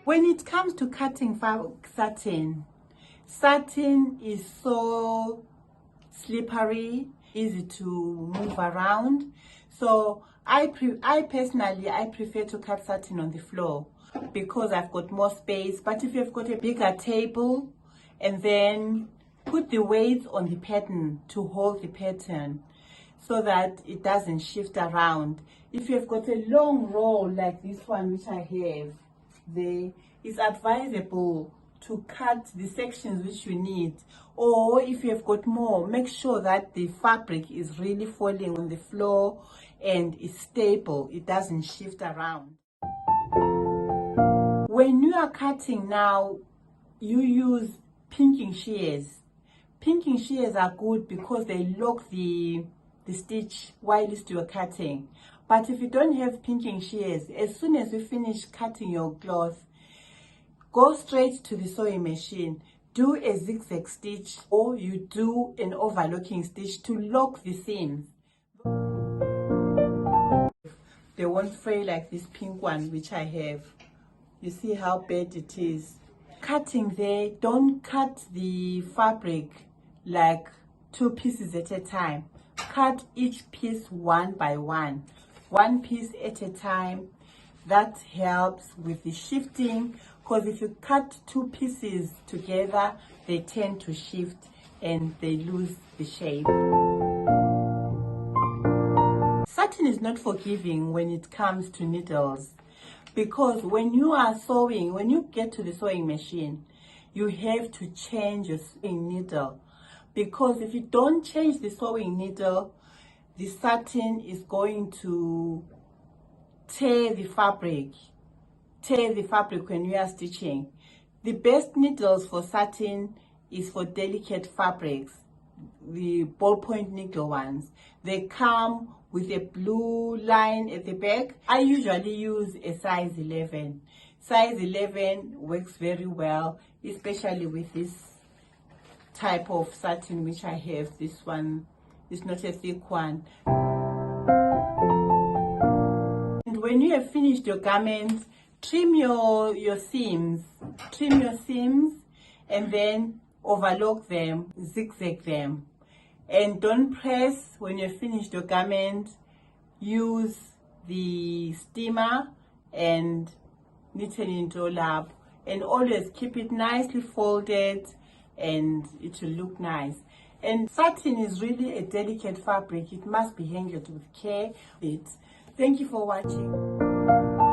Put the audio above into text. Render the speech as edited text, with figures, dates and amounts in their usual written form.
When it comes to cutting satin, satin is so slippery, easy to move around. So I personally prefer to cut satin on the floor because I've got more space. But if you've got a bigger table, and then put the weights on the pattern to hold the pattern so that it doesn't shift around. If you've got a long roll like this one which I have there, it's advisable to cut the sections which you need. Or if you've got more, make sure that the fabric is really falling on the floor and it's stable, it doesn't shift around. When you are cutting now, you use pinking shears. Pinking shears are good because they lock the stitch while you are cutting. But if you don't have pinking shears, as soon as you finish cutting your cloth, go straight to the sewing machine, do a zigzag stitch, or you do an overlocking stitch to lock the seams. They won't fray like this pink one which I have. You see how bad it is. Cutting there, don't cut the fabric like 2 pieces at a time. Cut each piece one by one, 1 piece at a time. That helps with the shifting, because if you cut 2 pieces together, they tend to shift and they lose the shape. Satin is not forgiving when it comes to needles, because when you are sewing, when you get to the sewing machine, you have to change your sewing needle, because if you don't change the sewing needle, the satin is going to tear the fabric when you are stitching. The best needles for satin is for delicate fabrics, the ballpoint needle ones. They come with a blue line at the back. I usually use a size 11. Size 11 works very well, especially with this type of satin which I have. This one is not a thick one. And when you have finished your garment, trim your seams. Trim your seams and then overlock them, zigzag them. And don't press when you've finished your garment. Use the steamer and knit it all up. And always keep it nicely folded and it will look nice. And satin is really a delicate fabric. It must be handled with care. Thank you for watching.